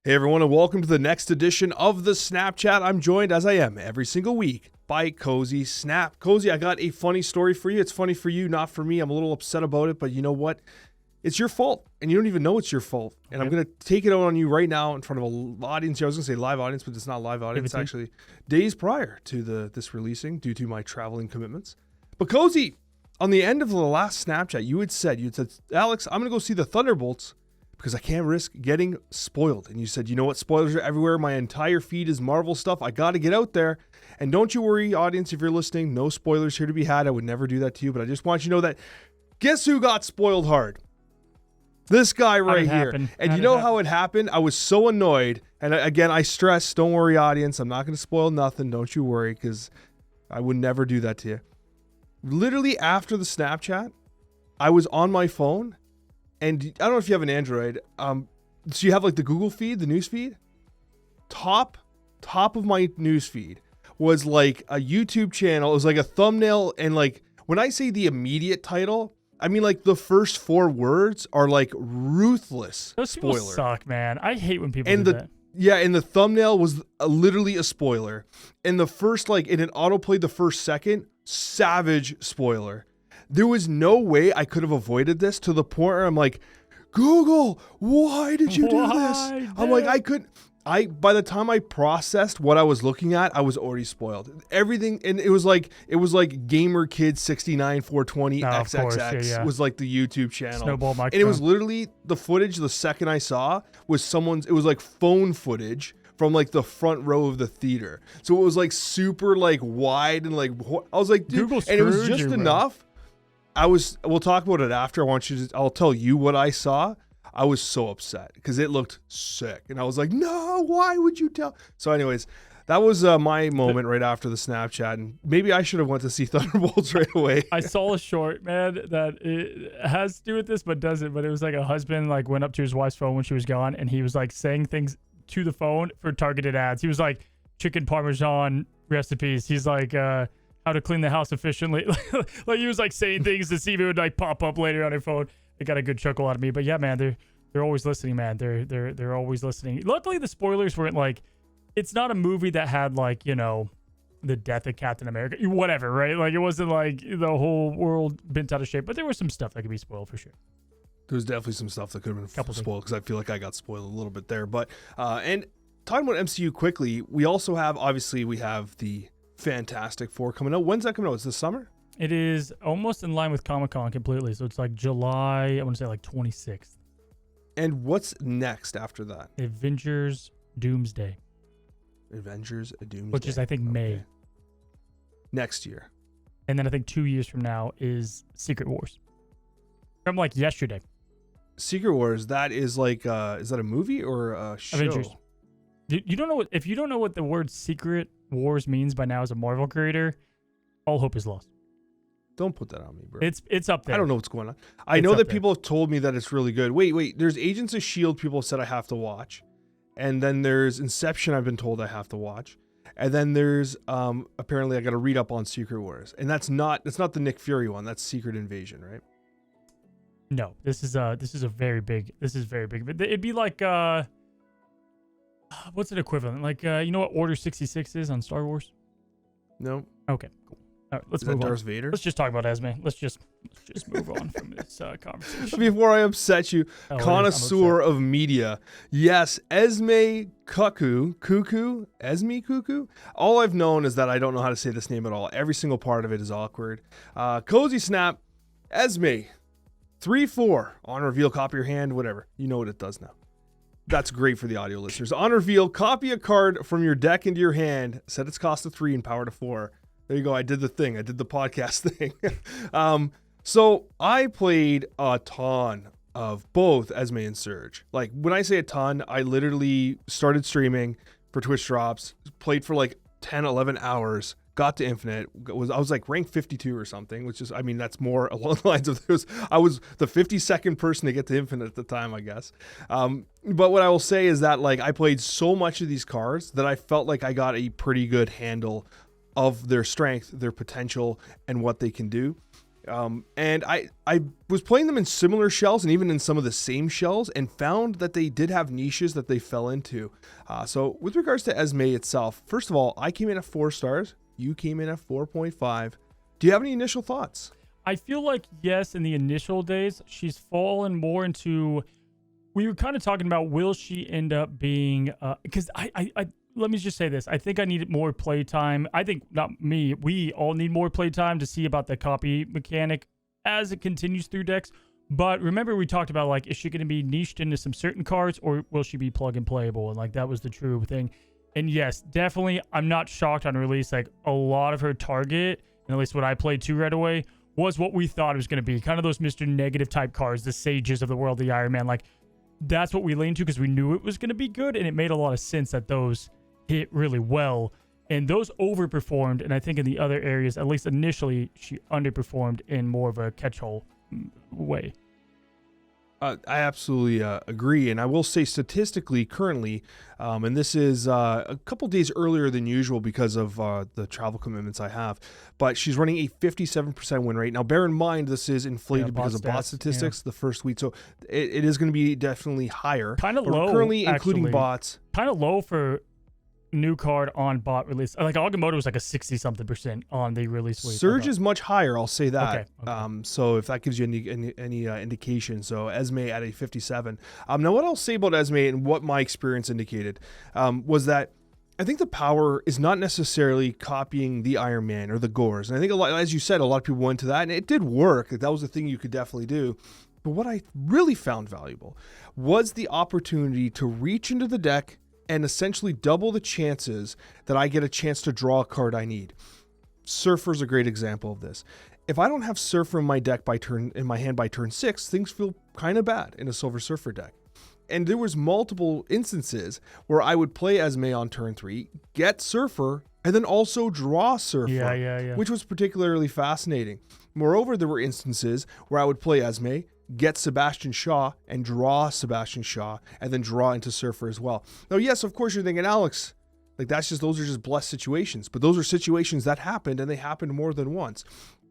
Hey everyone, and welcome to the next edition of the Snapchat. I'm joined, as I am every single week, by Cozy Snap. Cozy, I got a funny story for you. It's funny for you, not for me. I'm a little upset about it, but you know what? It's your fault, and you don't even know it's your fault. And I'm going to take it out on you right now in front of an audience. I was going to say live audience, but it's not live audience. It's actually days prior to this releasing due to my traveling commitments. But Cozy, on the end of the last Snapchat, you had said, Alex, I'm going to go see the Thunderbolts because I can't risk getting spoiled. And you said, you know what? Spoilers are everywhere. My entire feed is Marvel stuff. I got to get out there. And don't you worry, audience, if you're listening, no spoilers here to be had. I would never do that to you, but I just want you to know that guess who got spoiled hard? This guy right here. And you know how it happened? I was so annoyed. And again, I stress, don't worry, audience. I'm not going to spoil nothing. Don't you worry, because I would never do that to you. Literally after the Snapchat, I was on my phone. And I don't know if you have an Android. So you have like the Google feed, the news feed. Top of my news feed was like a YouTube channel. It was like a thumbnail. And like when I say the immediate title, I mean like the first 4 words are like ruthless. Those spoiler. People suck, man. I hate when people do that. Yeah, and the thumbnail was literally a spoiler. And the first and it autoplayed the first second, savage spoiler. There was no way I could have avoided this to the point where I'm like, Google, why did you do this? I'm like, by the time I processed what I was looking at, I was already spoiled. Everything, and it was like Gamer Kid 69 420 XXX was like the YouTube channel. Snowball microphone. And it was literally the footage the second I saw was it was like phone footage from like the front row of the theater. So it was like super like wide and like, I was like, dude, Google and it was just enough. We'll talk about it after. I'll tell you what I saw. I was so upset because it looked sick. And I was like, no, why would you tell? So anyways, that was my moment right after the Snapchat. And maybe I should have went to see Thunderbolts right away. I saw a short, man, that it has to do with this, but doesn't. But it was like a husband like went up to his wife's phone when she was gone. And he was like saying things to the phone for targeted ads. He was like, chicken Parmesan recipes. He's like, how to clean the house efficiently. Like he was like saying things to see if it would like pop up later on her phone. It got a good chuckle out of me. But yeah, man, they're always listening, man. They're always listening. Luckily the spoilers weren't like, it's not a movie that had like, you know, the death of Captain America, whatever, right? Like it wasn't like the whole world bent out of shape, but there was some stuff that could be spoiled for sure. There's definitely some stuff that could have been spoiled because I feel like I got spoiled a little bit there. But and talking about MCU quickly, we have the Fantastic Four coming out. When's that coming out? Is this summer? It is almost in line with Comic-Con completely. So it's like July, I want to say like 26th. And what's next after that? Avengers Doomsday. Which is, I think, May. Next year. And then I think 2 years from now is Secret Wars. From like yesterday. Secret Wars, that is like, is that a movie or a show? Avengers. You don't know if you don't know what the word Secret Wars means by now as a Marvel creator, all hope is lost. Don't put that on me, bro. It's up there. I don't know what's going on. I know that people have told me that it's really good. Wait. There's Agents of S.H.I.E.L.D. people have said I have to watch. And then there's Inception I've been told I have to watch. And then there's apparently I got to read up on Secret Wars. And that's not the Nick Fury one. That's Secret Invasion, right? No. This is very big. It'd be like what's an equivalent? Like you know what Order 66 is on Star Wars? No. Okay, cool. All right, let's move on. Darth Vader? Let's just talk about Esme. Let's just move on from this conversation. Before I upset you, connoisseur of media. Yes, Esme Cuckoo. Esme Cuckoo? All I've known is that I don't know how to say this name at all. Every single part of it is awkward. Cozy Snap, Esme, 3-4. On reveal, copy your hand, whatever. You know what it does now. That's great for the audio listeners. On reveal, copy a card from your deck into your hand. Set its cost to 3 and power to 4. There you go. I did the thing. I did the podcast thing. So I played a ton of both Esme and Serge. Like when I say a ton, I literally started streaming for Twitch drops, played for like 10, 11 hours, got to Infinite. I was like ranked 52 or something, which is, I mean, that's more along the lines of this. I was the 52nd person to get to Infinite at the time, I guess. But what I will say is that like I played so much of these cards that I felt like I got a pretty good handle of their strength, their potential, and what they can do. And I was playing them in similar shells and even in some of the same shells, and found that they did have niches that they fell into. So with regards to Esme itself, first of all, I came in at 4 stars. You came in at 4.5. Do you have any initial thoughts? I feel like, yes, in the initial days, she's fallen more into, we were kind of talking about, will she end up being, because I let me just say this. I think I needed more playtime. I think, not me, we all need more playtime to see about the copy mechanic as it continues through decks. But remember, we talked about, like, is she going to be niched into some certain cards, or will she be plug and playable? And, like, that was the true thing. And yes, definitely, I'm not shocked on release. Like, a lot of her target, and at least what I played to right away, was what we thought it was going to be. Kind of those Mr. Negative type cards, the Sages of the world, the Iron Man. Like, that's what we leaned to because we knew it was going to be good, and it made a lot of sense that those hit really well. And those overperformed, and I think in the other areas, at least initially, she underperformed in more of a catch-all way. I absolutely agree, and I will say statistically currently, and this is a couple days earlier than usual because of the travel commitments I have, but she's running a 57% win rate. Now, bear in mind, this is inflated because of bot statistics the first week, so it is going to be definitely higher. Kind of low, currently, actually. including bots. Kind of low for new card on bot release. Like Agamotto was like a 60-something% on the release week. Surge is much higher, I'll say that. Okay. So if that gives you any indication. So Esme at a 57. Now what I'll say about Esme and what my experience indicated was that I think the power is not necessarily copying the Iron Man or the Gores. And I think, as you said, a lot of people went to that, and it did work. That was the thing you could definitely do. But what I really found valuable was the opportunity to reach into the deck and essentially double the chances that I get a chance to draw a card I need. Surfer's a great example of this. If I don't have Surfer in my deck in my hand by turn 6, things feel kind of bad in a Silver Surfer deck. And there was multiple instances where I would play Esme on turn 3, get Surfer, and then also draw Surfer, which was particularly fascinating. Moreover, there were instances where I would play Esme, get Sebastian Shaw, and draw Sebastian Shaw, and then draw into Surfer as well. Now, yes, of course, you're thinking, Alex, like those are just blessed situations, but those are situations that happened, and they happened more than once.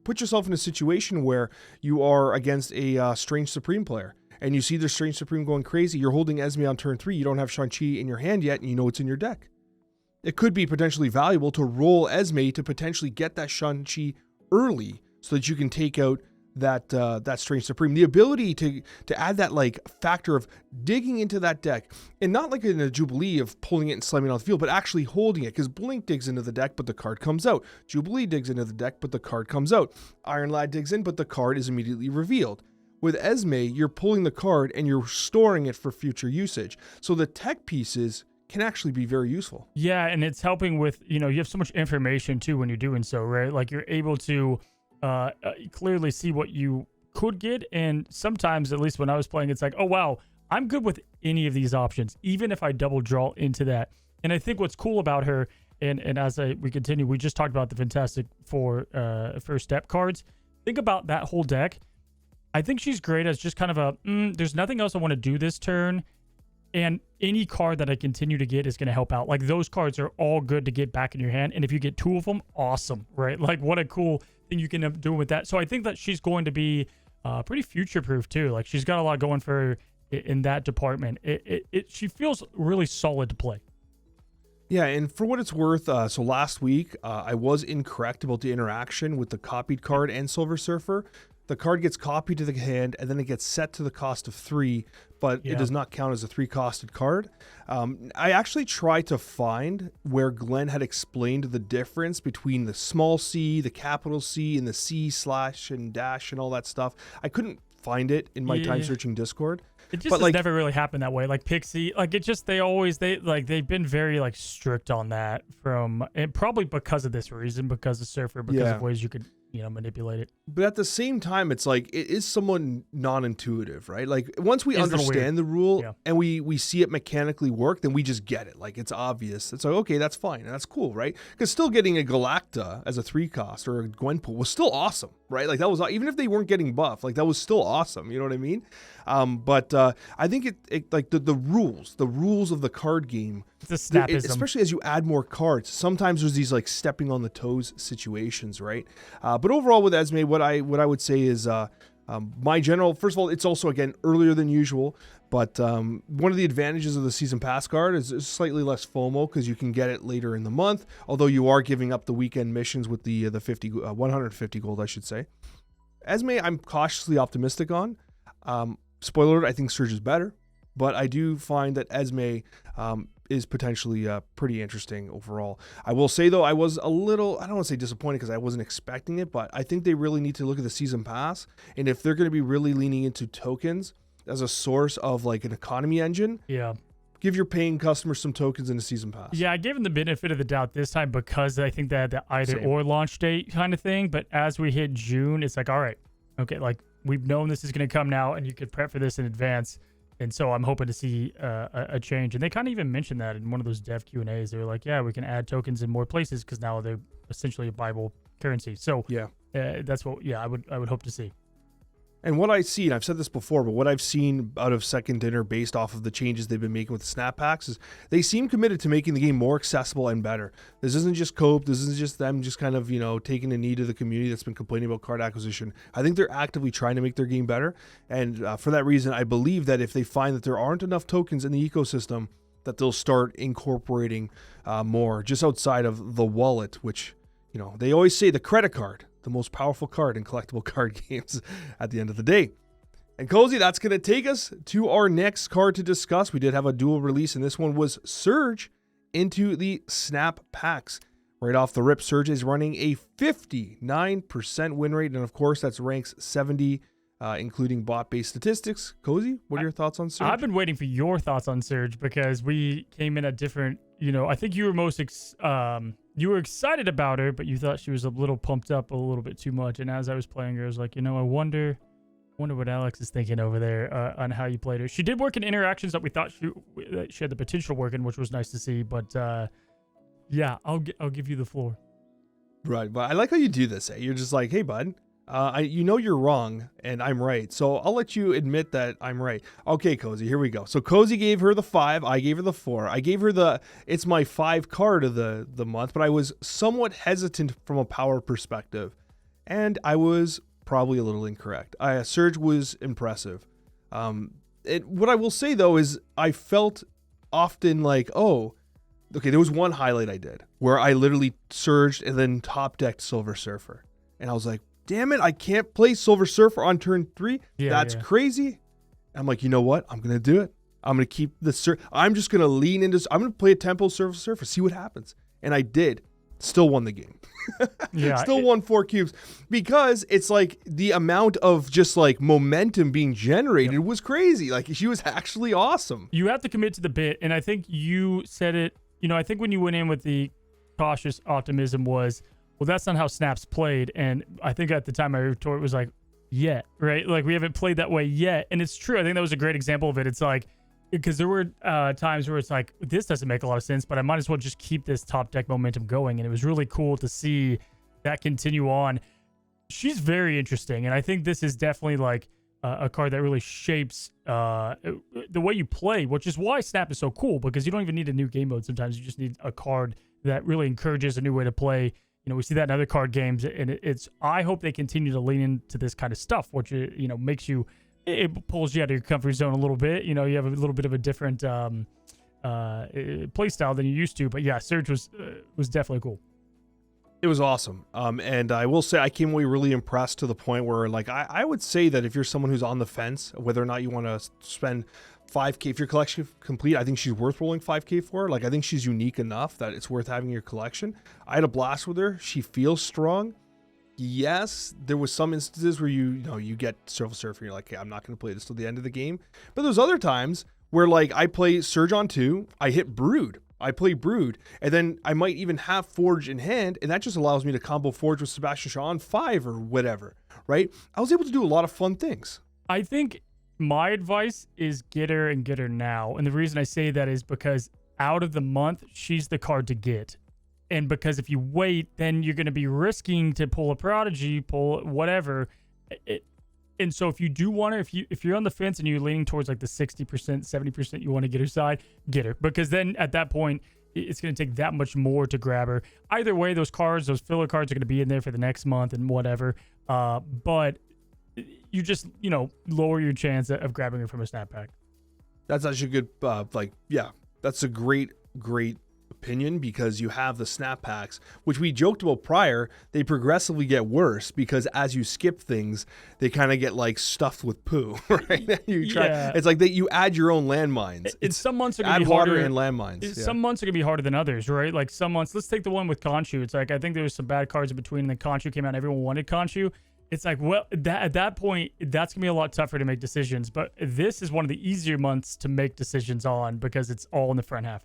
Put yourself in a situation where you are against a Strange Supreme player, and you see the Strange Supreme going crazy. You're holding Esme on turn 3. You don't have Shang-Chi in your hand yet, and you know it's in your deck. It could be potentially valuable to roll Esme to potentially get that Shang-Chi early so that you can take out that Strange Supreme. The ability to add that like factor of digging into that deck, and not like in a Jubilee of pulling it and slamming it on the field, but actually holding it, because Blink digs into the deck, but the card comes out. Jubilee digs into the deck, but the card comes out. Iron Lad digs in, but the card is immediately revealed. With Esme, you're pulling the card and you're storing it for future usage. So the tech pieces can actually be very useful. Yeah, and it's helping with, you have so much information too when you're doing so, right? Like you're able to clearly see what you could get, and sometimes, at least when I was playing, it's like, oh wow, I'm good with any of these options, even if I double draw into that. And I think what's cool about her, and as we continue, we just talked about the Fantastic Four first step cards. Think about that whole deck. I think she's great as just kind of there's nothing else I want to do this turn, and any card that I continue to get is going to help out. Like those cards are all good to get back in your hand, and if you get 2 of them, awesome, right? Like what a cool thing you can do with that. So I think that she's going to be pretty future-proof too. Like she's got a lot going for her in that department. She feels really solid to play. Yeah, and for what it's worth, so last week I was incorrect about the interaction with the copied card and Silver Surfer. The card gets copied to the hand, and then it gets set to the cost of 3, but it does not count as a 3-costed card. I actually tried to find where Glenn had explained the difference between the small c, the capital C, and the C/ and dash and all that stuff. I couldn't find it in my time searching Discord. It just has never really happened that way. Like Pixie, like it just, they've been very like strict on that and probably because of this reason, because of Surfer, because of ways you could manipulate it. But at the same time, it's like it is somewhat non-intuitive, right? Like once we understand the rule and we see it mechanically work, then we just get it. Like it's obvious. It's like, okay, that's fine. And that's cool, right? Because still getting a Galacta as a 3-cost or a Gwenpool was still awesome. right? Like that was, even if they weren't getting buffed, like that was still awesome. You know what I mean? But I think it like the rules of the card game, It's a snapism. especially as you add more cards, sometimes there's these like stepping on the toes situations, right? But overall with Esme, what I would say is my general, first of all, it's also, again, earlier than usual, but one of the advantages of the season pass card is slightly less FOMO because you can get it later in the month, although you are giving up the weekend missions with the 150 gold, I should say. Esme, I'm cautiously optimistic on. Spoiler alert, I think Serge is better, but I do find that Esme is potentially pretty interesting overall. I will say, though, I was a little, I don't want to say disappointed because I wasn't expecting it, but I think they really need to look at the season pass, and if they're going to be really leaning into tokens as a source of like an economy engine, give your paying customers some tokens in the season pass. Yeah, I gave them the benefit of the doubt this time because I think they had the either or launch date kind of thing, but as we hit June, it's like, all right, okay, like we've known this is going to come now, and you could prep for this in advance. And so I'm hoping to see a change. And they kind of even mentioned that in one of those dev Q&As. They were like, yeah, we can add tokens in more places because now they're essentially a viable currency. So yeah, that's what, I would hope to see. And what I see, and I've said this before, but what I've seen out of Second Dinner based off of the changes they've been making with the snap packs is they seem committed to making the game more accessible and better. This isn't just cope. This isn't just them just kind of, taking a knee to the community that's been complaining about card acquisition. I think they're actively trying to make their game better. And for that reason, I believe that if they find that there aren't enough tokens in the ecosystem, that they'll start incorporating more just outside of the wallet, which, they always say the credit card, the most powerful card in collectible card games at the end of the day. And Cozy, that's going to take us to our next card to discuss. We did have a dual release, and this one was Serge into the snap packs. Right off the rip, Serge is running a 59% win rate, and of course, that's ranks 70, including bot-based statistics. Cozy, what are your thoughts on Serge? I've been waiting for your thoughts on Serge because we came in at different, I think you were most you were excited about her, but you thought she was a little pumped up a little bit too much. And as I was playing her, I was like, I wonder what Alex is thinking over there on how you played her. She did work in interactions that we thought she had the potential to work in, which was nice to see. But I'll give you the floor. Right, but I like how you do this. You're just like, hey, bud. You're wrong and I'm right. So I'll let you admit that I'm right. Okay, Cozy, here we go. So Cozy gave her the 5. I gave her the 4. I gave her it's my 5 card of the month, but I was somewhat hesitant from a power perspective. And I was probably a little incorrect. Serge was impressive. What I will say though is I felt often like, there was one highlight I did where I literally surged and then top decked Silver Surfer. And I was like, damn it, I can't play Silver Surfer on turn 3. That's crazy. I'm like, you know what? I'm going to do it. I'm going to keep I'm just going to lean into, I'm going to play a Tempo Silver Surfer, see what happens. And I did. Still won the game. Still won 4 cubes because it's like the amount of just like momentum being generated was crazy. Like she was actually awesome. You have to commit to the bit. And I think you said it, I think when you went in with the cautious optimism was, well, that's not how snaps played. And I think at the time my retort was like, right? Like we haven't played that way yet. And it's true. I think that was a great example of it. It's like, because there were times where it's like, this doesn't make a lot of sense, but I might as well just keep this top deck momentum going. And it was really cool to see that continue on. She's very interesting. And I think this is definitely like a card that really shapes the way you play, which is why Snap is so cool, because you don't even need a new game mode. Sometimes you just need a card that really encourages a new way to play. We see that in other card games, and I hope they continue to lean into this kind of stuff, which, makes you, it pulls you out of your comfort zone a little bit. You have a little bit of a different play style than you used to. But yeah, Serge was definitely cool. It was awesome. And I will say I came away really impressed to the point where, like, I would say that if you're someone who's on the fence, whether or not you want to spend 5K, if your collection complete, I think she's worth rolling 5K for. Like, I think she's unique enough that it's worth having in your collection. I had a blast with her. She feels strong. Yes, there was some instances where you get Silver Surfer and you're like, okay, I'm not going to play this till the end of the game. But there's other times where, like, I play Surge on 2, I hit Brood. I play Brood, and then I might even have Forge in hand, and that just allows me to combo Forge with Sebastian Shaw on 5 or whatever, right? I was able to do a lot of fun things. I think my advice is get her now. And the reason I say that is because out of the month, she's the card to get. And because if you wait, then you're going to be risking to pull a prodigy, pull whatever. And so if you do want her, if you're on the fence and you're leaning towards like the 60%, 70%, you want to get her side, get her. Because then at that point, it's going to take that much more to grab her. Either way, those filler cards are going to be in there for the next month and whatever. But you just, lower your chance of grabbing her from a snap pack. That's actually good. That's a great opinion, because you have the snap packs, which we joked about prior. They progressively get worse because as you skip things, they kind of get like stuffed with poo, right? It's like that you add your own landmines. Some months are going to be harder harder and landmines. Some months are going to be harder than others, right? Like some months, let's take the one with Conchu. It's like, I think there was some bad cards in between, and then Conchu came out and everyone wanted Conchu. It's like, well, at that point, that's going to be a lot tougher to make decisions. But this is one of the easier months to make decisions on because it's all in the front half.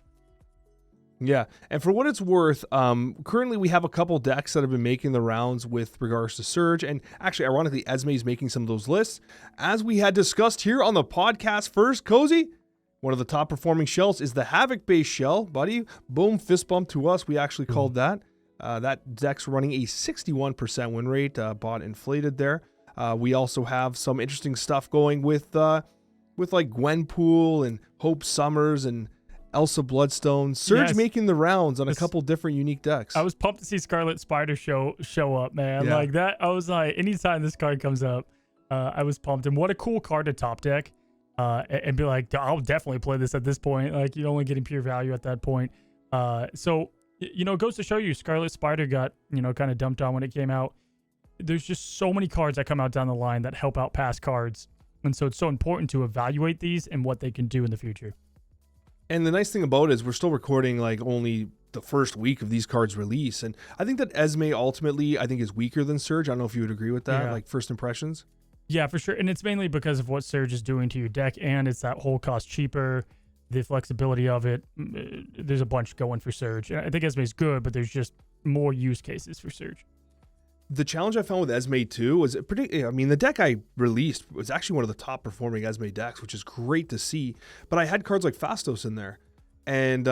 Yeah, and for what it's worth, currently we have a couple decks that have been making the rounds with regards to Serge, and actually, ironically, Esme is making some of those lists. As we had discussed here on the podcast first, Cozy, one of the top performing shells is the Havoc-based shell, buddy. Boom, fist bump to us, we actually called that. That deck's running a 61% win rate, bot inflated there. We also have some interesting stuff going with like Gwenpool and Hope Summers and Elsa Bloodstone. Serge making the rounds on a couple different unique decks. I was pumped to see Scarlet Spider show up, man. Yeah. Like that, I was like, anytime this card comes up, I was pumped. And what a cool card to top deck. And be like, I'll definitely play this at this point. Like, you're only getting pure value at that point. So, it goes to show you, Scarlet Spider got, kind of dumped on when it came out. There's just so many cards that come out down the line that help out past cards. And so it's so important to evaluate these and what they can do in the future. And the nice thing about it is we're still recording like only the first week of these cards release. And I think that Esme ultimately, is weaker than Serge. I don't know if you would agree with that, like first impressions. Yeah, for sure. And it's mainly because of what Serge is doing to your deck, and it's that whole cost cheaper, the flexibility of it. There's a bunch going for Serge. I think Esme is good, but there's just more use cases for Serge. The challenge I found with Esme too was the deck I released was actually one of the top performing Esme decks, which is great to see. But I had cards like Phastos in there, and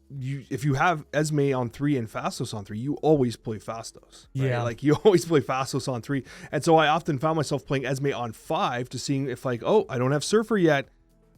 if you have Esme on 3 and Phastos on 3, you always play Phastos. Right? Yeah, like you always play Phastos on 3, and so I often found myself playing Esme on 5 to seeing if I don't have Surfer yet,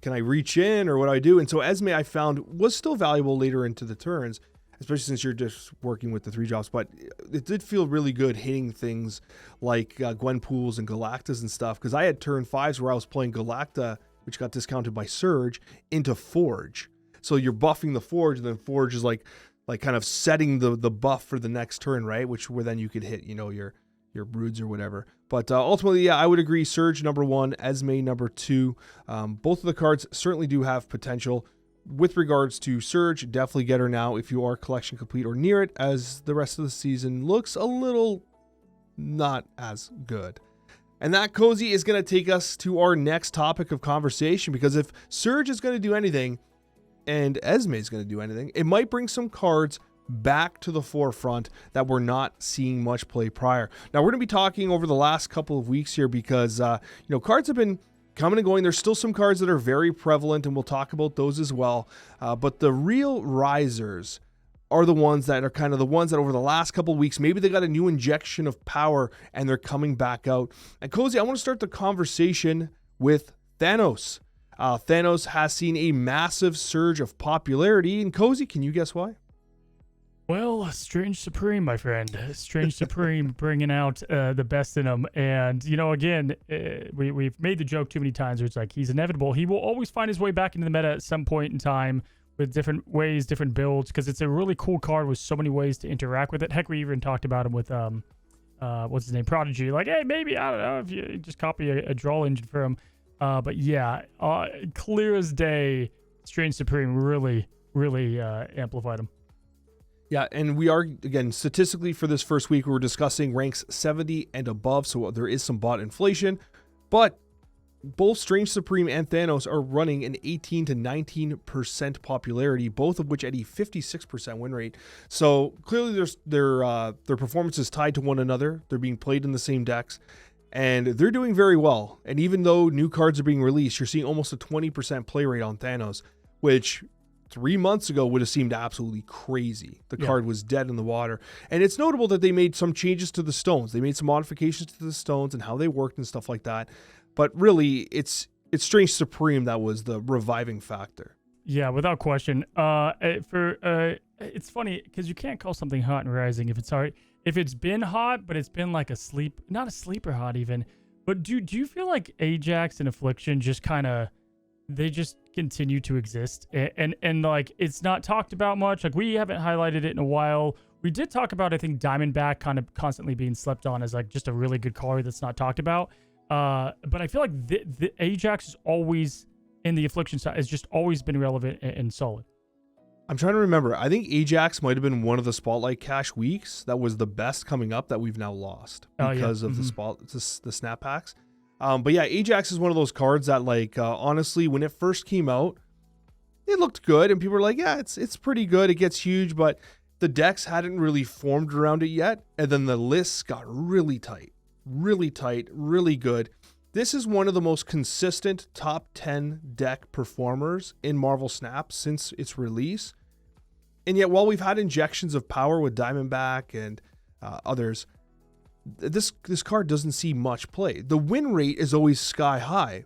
can I reach in or what do I do? And so Esme I found was still valuable later into the turns, especially since you're just working with the 3 drops, but it did feel really good hitting things like Gwenpools and Galactas and stuff, because I had turn 5s where I was playing Galacta, which got discounted by Serge, into Forge. So you're buffing the Forge, and then Forge is like kind of setting the buff for the next turn, right? Where then you could hit, your broods or whatever. But ultimately, I would agree. Serge number 1, Esme number 2. Both of the cards certainly do have potential. With regards to Serge, definitely get her now if you are collection complete or near it, as the rest of the season looks a little not as good. And that, Cozy, is going to take us to our next topic of conversation, because if Serge is going to do anything and Esme is going to do anything, it might bring some cards back to the forefront that we're not seeing much play prior. Now, we're going to be talking over the last couple of weeks here because, cards have been coming and going. There's still some cards that are very prevalent, and we'll talk about those as well. But the real risers are the ones that are kind of the ones that over the last couple of weeks, maybe they got a new injection of power and they're coming back out. And Cozy, I want to start the conversation with Thanos. Thanos has seen a massive surge of popularity. And Cozy, can you guess why? Well, Strange Supreme, my friend. Strange Supreme bringing out the best in him. And, again, we've made the joke too many times where it's like he's inevitable. He will always find his way back into the meta at some point in time with different ways, different builds, because it's a really cool card with so many ways to interact with it. Heck, we even talked about him with, what's his name, Prodigy. Like, hey, maybe, I don't know, if you just copy a draw engine for him. But yeah, clear as day, Strange Supreme really amplified him. Yeah, and we are, again, statistically for this first week, we were discussing ranks 70 and above, so there is some bot inflation, but both Strange Supreme and Thanos are running an 18 to 19% popularity, both of which at a 56% win rate. So clearly their performance is tied to one another. They're being played in the same decks, and they're doing very well. And even though new cards are being released, you're seeing almost a 20% play rate on Thanos, which 3 months ago would have seemed absolutely crazy. The Yeah. card was dead in the water. And it's notable that they made some changes to the stones. They made some modifications to the stones and how they worked and stuff like that. But really, it's Strange Supreme that was the reviving factor. Yeah, without question. It's funny because you can't call something hot and rising if it's hard. If it's been hot, but it's been like not a sleeper hot even. But do you feel like Ajax and Affliction just kind of, they just continue to exist and like it's not talked about much? Like we haven't highlighted it in a while. We did talk about, I think, Diamondback kind of constantly being slept on as like just a really good card that's not talked about. But I feel like the Ajax is always, in the Affliction side, has just always been relevant and solid. I'm trying to remember. I think Ajax might have been one of the Spotlight Cash weeks that was the best coming up that we've now lost because of the snap packs. But yeah, Ajax is one of those cards that, like, honestly, when it first came out, it looked good, and people were like, yeah, it's pretty good. It gets huge, but the decks hadn't really formed around it yet, and then the lists got really tight, really good. This is one of the most consistent top 10 deck performers in Marvel Snap since its release. And yet, while we've had injections of power with Diamondback and others, this card doesn't see much play. The win rate is always sky high,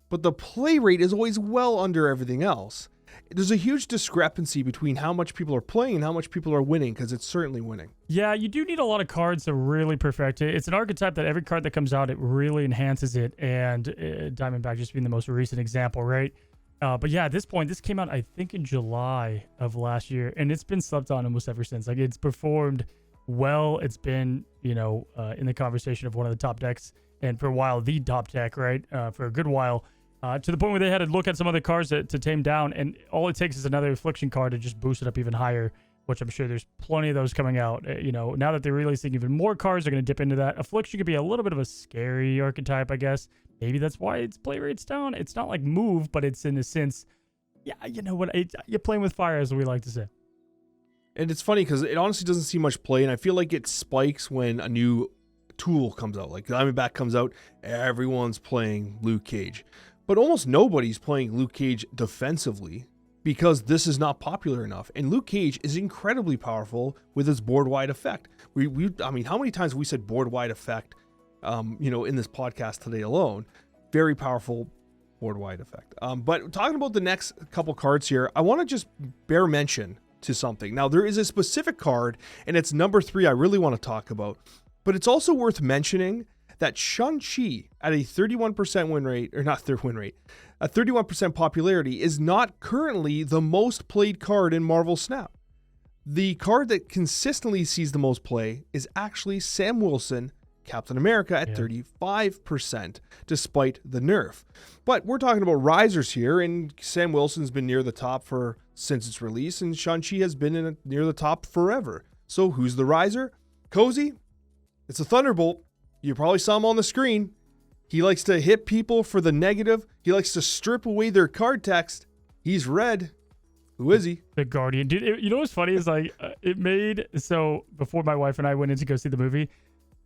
but the play rate is always well under everything else. There's a huge discrepancy between how much people are playing and how much people are winning, because it's certainly winning. Yeah, you do need a lot of cards to really perfect it. It's an archetype that every card that comes out, it really enhances it, and Diamondback just being the most recent example, right? But yeah, at this point, this came out, I think, in July of last year, and it's been slept on almost ever since. Like, it's performed well. It's been, in the conversation of one of the top decks, and for a while, the top deck, right? For a good while. To the point where they had to look at some other cards to tame down, and all it takes is another Affliction card to just boost it up even higher, which I'm sure there's plenty of those coming out. Now that they're releasing even more cards, they're going to dip into that. Affliction could be a little bit of a scary archetype, I guess. Maybe that's why its play rate's down. It's not like move, but it's in a sense, yeah, you know what? You're playing with fire, as we like to say. And it's funny because it honestly doesn't see much play, and I feel like it spikes when a new tool comes out. Like Diamondback comes out, everyone's playing Luke Cage. But almost nobody's playing Luke Cage defensively because this is not popular enough. And Luke Cage is incredibly powerful with his board-wide effect. I mean, how many times have we said board-wide effect, in this podcast today alone? Very powerful board-wide effect. But talking about the next couple cards here, I want to just bear mention to something. Now, there is a specific card, and it's number 3 I really want to talk about. But it's also worth mentioning that Shang-Chi at a 31% win rate, or not their win rate, a 31% popularity, is not currently the most played card in Marvel Snap. The card that consistently sees the most play is actually Sam Wilson, Captain America, at 35%, despite the nerf. But we're talking about risers here, and Sam Wilson's been near the top since its release, and Shang-Chi has been near the top forever. So who's the riser? Cozy? It's a Thunderbolt. You probably saw him on the screen. He likes to hit people for the negative. He likes to strip away their card text. He's red. Who is he? The Guardian. Dude, you know what's funny is like, so before my wife and I went in to go see the movie,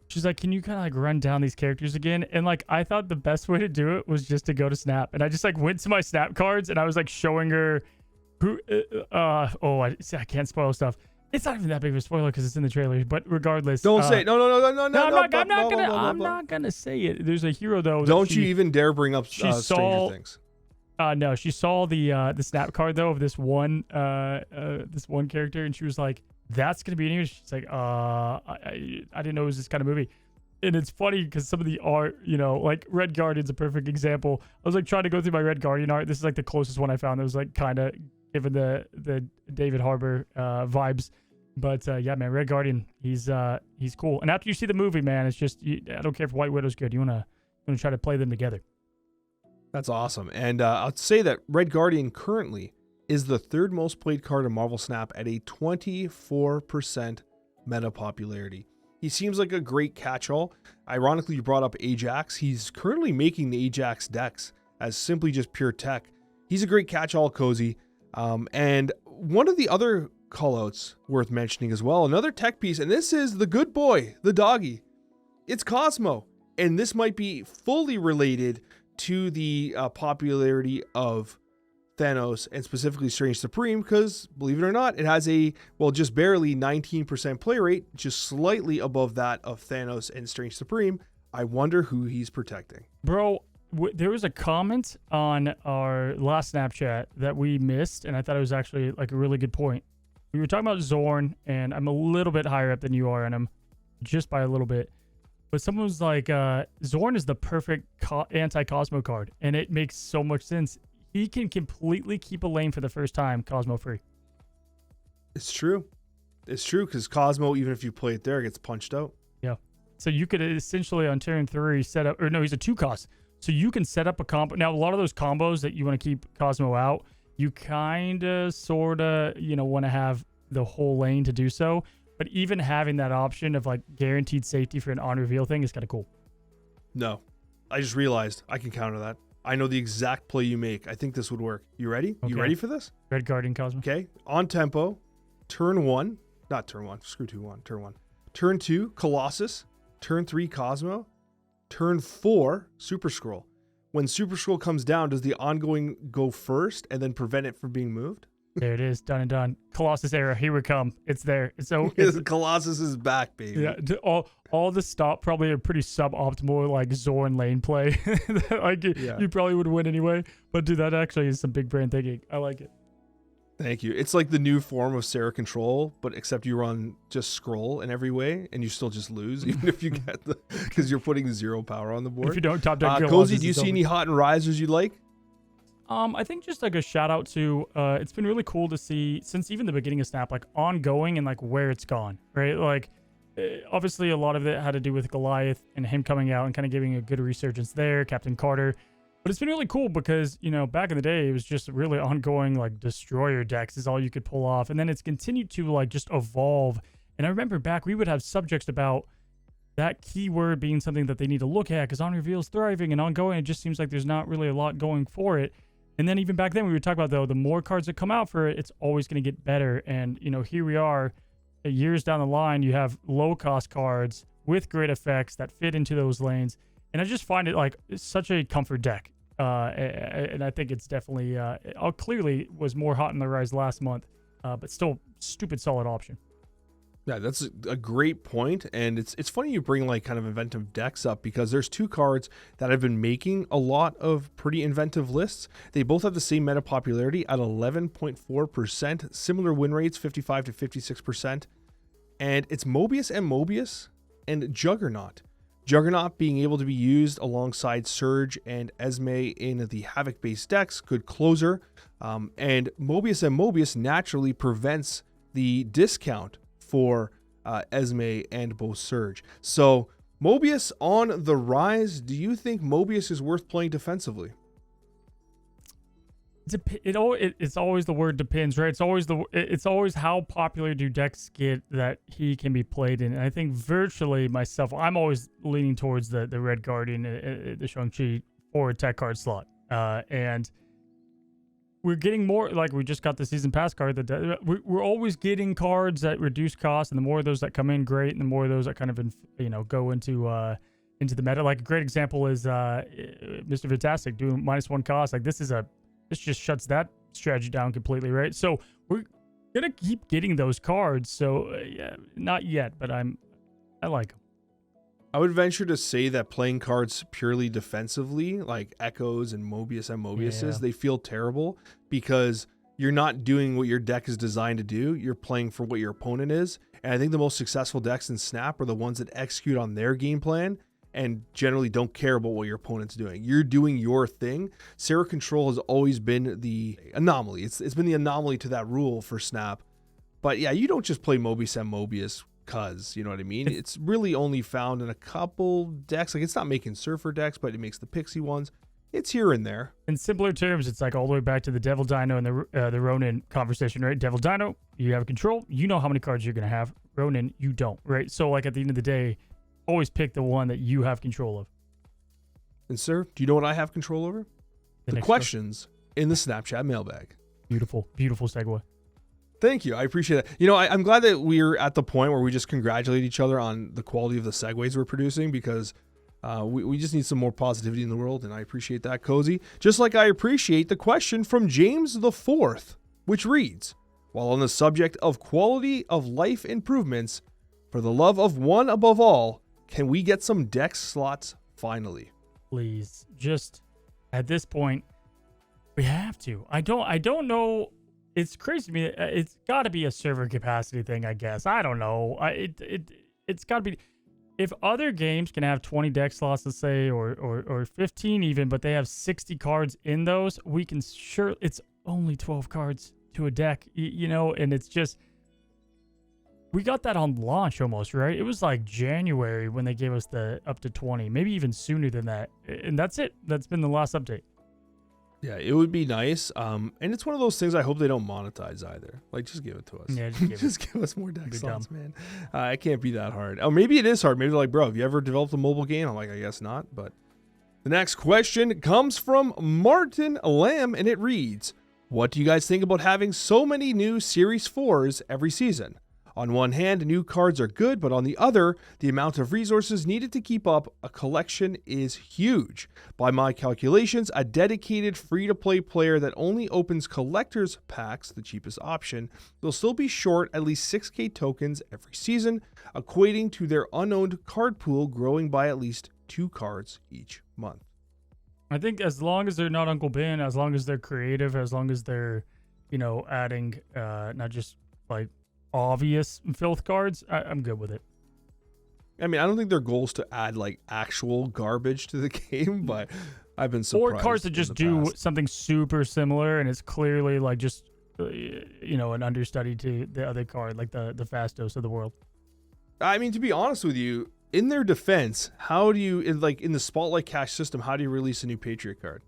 she's like, can you kind of like run down these characters again? And like, I thought the best way to do it was just to go to Snap. And I just like went to my Snap cards and I was like showing her who, I can't spoil stuff. It's not even that big of a spoiler because it's in the trailer, but regardless. Don't say it. No. I'm not gonna say it. There's a hero though. Don't you even dare bring up Stranger Things. No, she saw the Snap card though of this one character, and she was like, "That's gonna be in here." She's like, I didn't know it was this kind of movie." And it's funny because some of the art, like Red Guardian's a perfect example. I was like trying to go through my Red Guardian art. This is like the closest one I found that was like kind of given the David Harbour vibes. But yeah, man, Red Guardian, he's cool. And after you see the movie, man, it's just I don't care if White Widow's good. You wanna try to play them together. That's awesome. And I'll say that Red Guardian currently is the 3rd most played card in Marvel Snap at a 24% meta popularity. He seems like a great catch-all. Ironically, you brought up Ajax. He's currently making the Ajax decks as simply just pure tech. He's a great catch-all, Cozy. And one of the other callouts worth mentioning as well, another tech piece, and this is the good boy, the doggy. It's Cosmo. And this might be fully related to the popularity of Thanos, and specifically Strange Supreme, because believe it or not, it has a, well, just barely 19% play rate, just slightly above that of Thanos and Strange Supreme. I wonder who he's protecting. Bro, there was a comment on our last Snapchat that we missed, and I thought it was actually like a really good point. We were talking about Zorn, and I'm a little bit higher up than you are on him, just by a little bit. But someone was like, Zorn is the perfect anti-Cosmo card, and it makes so much sense. He can completely keep a lane for the first time, Cosmo free. It's true. It's true, because Cosmo, even if you play it there, gets punched out. Yeah. So you could essentially on turn 3 set up, or no, he's a 2-cost. So you can set up a combo. Now, a lot of those combos that you want to keep Cosmo out, you kind of, sort of, want to have the whole lane to do so. But even having that option of like guaranteed safety for an on-reveal thing is kind of cool. No. I just realized I can counter that. I know the exact play you make. I think this would work. You ready? Okay. You ready for this? Red Guardian Cosmo. Okay. On tempo, turn 1. Not turn 1. Screw 2-1. Turn 1. Turn 2, Colossus. Turn 3, Cosmo. Turn 4, Super Scroll. When Super Scroll comes down, does the ongoing go first and then prevent it from being moved? There it is. Done and done. Colossus era. Here we come. It's there. So Colossus is back, baby. Yeah. All the stop probably a pretty suboptimal like Zorn lane play. Like you probably would win anyway. But dude, that actually is some big brain thinking. I like it. Thank you. It's like the new form of Sarah Control, but except you run just scroll in every way, and you still just lose, even if you get because you're putting 0 power on the board. If you don't top down, Cozy, do you see any hot and risers you'd like? I think just like a shout out to, it's been really cool to see since even the beginning of Snap, like ongoing and like where it's gone, right? Like obviously a lot of it had to do with Goliath and him coming out and kind of giving a good resurgence there, Captain Carter. But it's been really cool because, back in the day, it was just really ongoing, like destroyer decks is all you could pull off. And then it's continued to like just evolve. And I remember back, we would have subjects about that keyword being something that they need to look at because on reveal is thriving and ongoing. It just seems like there's not really a lot going for it. And then even back then we would talk about, though, the more cards that come out for it, it's always going to get better. And, here we are years down the line, you have low cost cards with great effects that fit into those lanes. And I just find it like such a comfort deck. And I think it's definitely clearly was more hot in the rise last month, but still stupid solid option. Yeah, that's a great point, and it's funny you bring like kind of inventive decks up because there's 2 cards that have been making a lot of pretty inventive lists. They both have the same meta popularity at 11.4%, similar win rates 55 to 56%, and it's Mobius and Juggernaut. Juggernaut being able to be used alongside Serge and Esme in the Havoc-based decks, good closer. And Mobius naturally prevents the discount for Esme and both Serge. So Mobius on the rise. Do you think Mobius is worth playing defensively? It's always the word depends, right? It's always how popular do decks get that he can be played in. And I think virtually myself, I'm always leaning towards the Red Guardian, the Shang-Chi or tech card slot. And we're getting more, like we just got the season pass card. We're always getting cards that reduce cost, and the more of those that come in, great, and the more of those that kind of go into the meta. Like a great example is Mr. Fantastic doing -1 cost. Like this just shuts that strategy down completely, right? So we're gonna keep getting those cards. So yeah, not yet, but I like them. I would venture to say that playing cards purely defensively, like Echoes and Mobius, they feel terrible because you're not doing what your deck is designed to do. You're playing for what your opponent is. And I think the most successful decks in Snap are the ones that execute on their game plan and generally don't care about what your opponent's doing. You're doing your thing. Sarah Control has always been the anomaly. It's been the anomaly to that rule for Snap. But yeah, you don't just play Mobius cuz, you know what I mean? It's really only found in a couple decks. Like it's not making Surfer decks, but it makes the Pixie ones. It's here and there. In simpler terms, it's like all the way back to the Devil Dino and the Ronin conversation, right? Devil Dino, you have control. You know how many cards you're going to have. Ronin, you don't, right? So like at the end of the day, always pick the one that you have control of. And sir, do you know what I have control over? The questions in the Snapchat mailbag. Beautiful, beautiful segue. Thank you. I appreciate it. You know, I'm glad that we're at the point where we just congratulate each other on the quality of the segues we're producing because We just need some more positivity in the world, and I appreciate that, Cozy. Just like I appreciate the question from James the Fourth, which reads, while on the subject of quality of life improvements, for the love of one above all, can we get some dex slots finally? Please, just at this point, we have to. I don't know. It's crazy to me. It's got to be a server capacity thing, I guess. I don't know. It's got to be. If other games can have 20 deck slots, let's say, or 15 even, but they have 60 cards in those, we can sure. It's only 12 cards to a deck, and it's just. We got that on launch almost, right? It was like January when they gave us the up to 20, maybe even sooner than that. And that's it. That's been the last update. Yeah, it would be nice. And it's one of those things I hope they don't monetize either. Like, just give it to us. Yeah, just give us more deck slots, man. It can't be that hard. Oh, maybe it is hard. Maybe they're like, bro, have you ever developed a mobile game? I'm like, I guess not. But the next question comes from Martin Lamb, and it reads, what do you guys think about having so many new Series 4s every season? On one hand, new cards are good, but on the other, the amount of resources needed to keep up a collection is huge. By my calculations, a dedicated free-to-play player that only opens collector's packs, the cheapest option, will still be short at least 6k tokens every season, equating to their unowned card pool growing by at least 2 cards each month. I think as long as they're not Uncle Ben, as long as they're creative, as long as they're, adding not just like obvious filth cards, I'm good with it. I mean, I don't think their goal is to add like actual garbage to the game, but I've been surprised. Or cards that just do something super similar, and it's clearly like just an understudy to the other card, like the Fastos of the world. I mean, to be honest with you, in their defense, how do you in the Spotlight Cash system? How do you release a new Patriot card?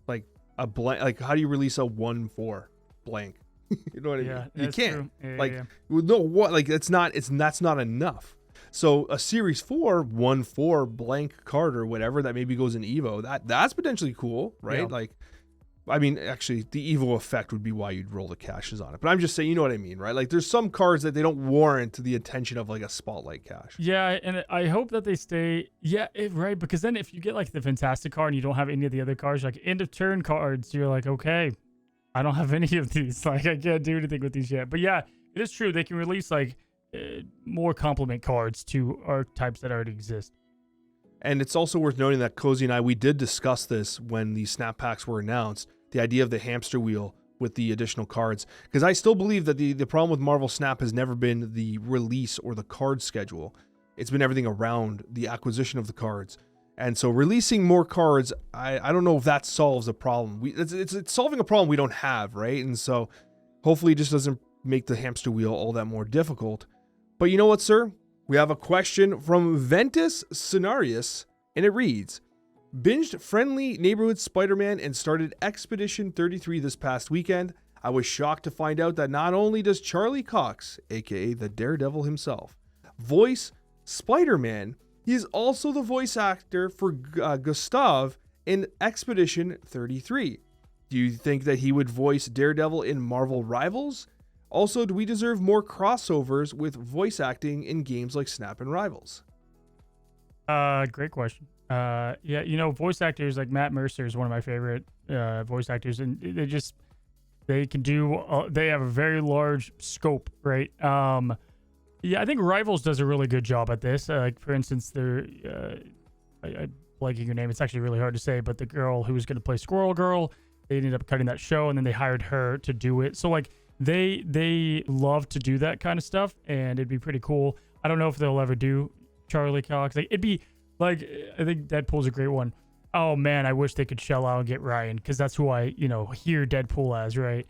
Like a blank. Like how do you release a 1/4 blank? You know what I mean? You can't. No, what? Like that's not enough. So a Series 4 1/4 blank card or whatever that maybe goes in Evo, that's potentially cool, right? Yeah. Like, I mean, actually, the Evo effect would be why you'd roll the caches on it. But I'm just saying, you know what I mean, right? Like, there's some cards that they don't warrant the attention of like a Spotlight Cache. Yeah, and I hope that they stay. Yeah, right. Because then if you get like the Fantastic card and you don't have any of the other cards, like end of turn cards, you're like, okay, I don't have any of these. Like, I can't do anything with these yet. But yeah, it is true. They can release like more complement cards to archetypes that already exist. And it's also worth noting that Cozy and we did discuss this when the snap packs were announced, the idea of the hamster wheel with the additional cards. Because I still believe that the problem with Marvel Snap has never been the release or the card schedule. It's been everything around the acquisition of the cards. And so releasing more cards, I don't know if that solves a problem. It's solving a problem we don't have, right? And so hopefully it just doesn't make the hamster wheel all that more difficult. But you know what, sir? We have a question from Ventus Scenarius, and it reads, binged Friendly Neighborhood Spider-Man and started Expedition 33 this past weekend. I was shocked to find out that not only does Charlie Cox, aka the Daredevil himself, voice Spider-Man, he is also the voice actor for Gustav in Expedition 33. Do you think that he would voice Daredevil in Marvel Rivals? Also, do we deserve more crossovers with voice acting in games like Snap and Rivals? Great question. Voice actors like Matt Mercer is one of my favorite voice actors, and they have a very large scope, right? Yeah, I think Rivals does a really good job at this. Like, for instance, I'm blanking her name. It's actually really hard to say, but the girl who was going to play Squirrel Girl, they ended up cutting that show, and then they hired her to do it. So, like, they love to do that kind of stuff, and it'd be pretty cool. I don't know if they'll ever do Charlie Cox. Like, it'd be, like, I think Deadpool's a great one. Oh, man, I wish they could shell out and get Ryan, because that's who I, hear Deadpool as, right?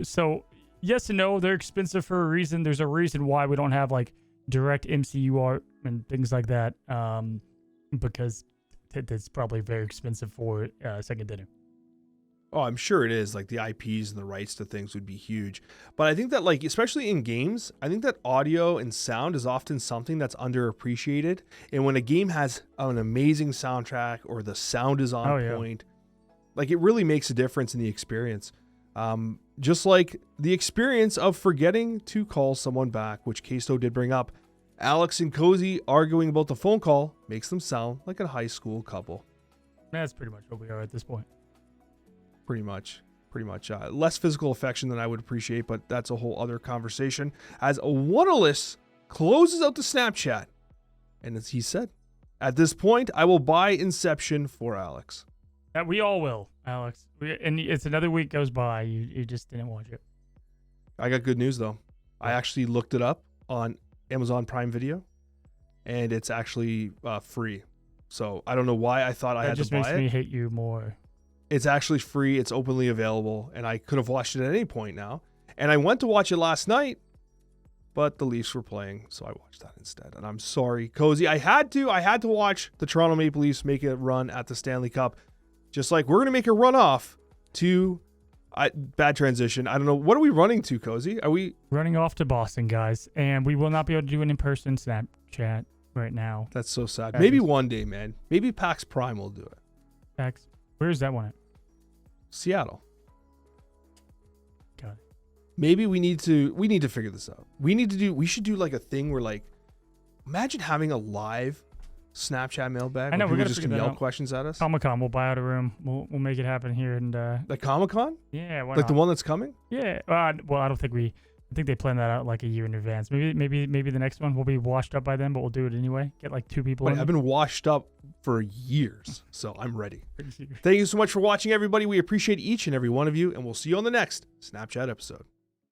So... yes and no, they're expensive for a reason. There's a reason why we don't have like direct MCU art and things like that, because it's probably very expensive for second dinner. Oh, I'm sure it is. Like the IPs and the rights to things would be huge. But I think that like, especially in games, I think that audio and sound is often something that's underappreciated. And when a game has an amazing soundtrack or the sound is on point, like it really makes a difference in the experience. Just like the experience of forgetting to call someone back, which Keisto did bring up. Alex and Cozy arguing about the phone call makes them sound like a high school couple. That's pretty much what we are at this point. Pretty much. Less physical affection than I would appreciate, but that's a whole other conversation. As Wonderless closes out the Snapchat, and as he said, at this point, I will buy Inception for Alex. We all will, Alex. And it's another week goes by. You just didn't watch it. I got good news, though. I actually looked it up on Amazon Prime Video, and it's actually free. So I don't know why I thought I had to buy it. That just makes me hate you more. It's actually free. It's openly available, and I could have watched it at any point now. And I went to watch it last night, but the Leafs were playing, so I watched that instead. And I'm sorry, Cozy. I had to watch the Toronto Maple Leafs make a run at the Stanley Cup, just like we're gonna make a run off to. Bad transition. I don't know. What are we running to, Cozy? Are we running off to Boston, guys? And we will not be able to do an in-person Snapchat right now. That's so sad. Maybe one day, man. Maybe PAX Prime will do it. PAX. Where's that one at? Seattle. Got it. Maybe we need to figure this out. We should do like a thing where, like, imagine having a live Snapchat mailbag. I know, we're just gonna yell questions at us. Comic-Con, we'll buy out a room. We'll make it happen here. And like Comic-Con? Yeah, why like not? The one that's coming? Yeah. Well, I don't think I think they plan that out like a year in advance. Maybe the next one will be washed up by then, but we'll do it anyway. Get like 2 people. I've been washed up for years, so I'm ready. Thank you so much for watching, everybody. We appreciate each and every one of you, and we'll see you on the next Snapchat episode.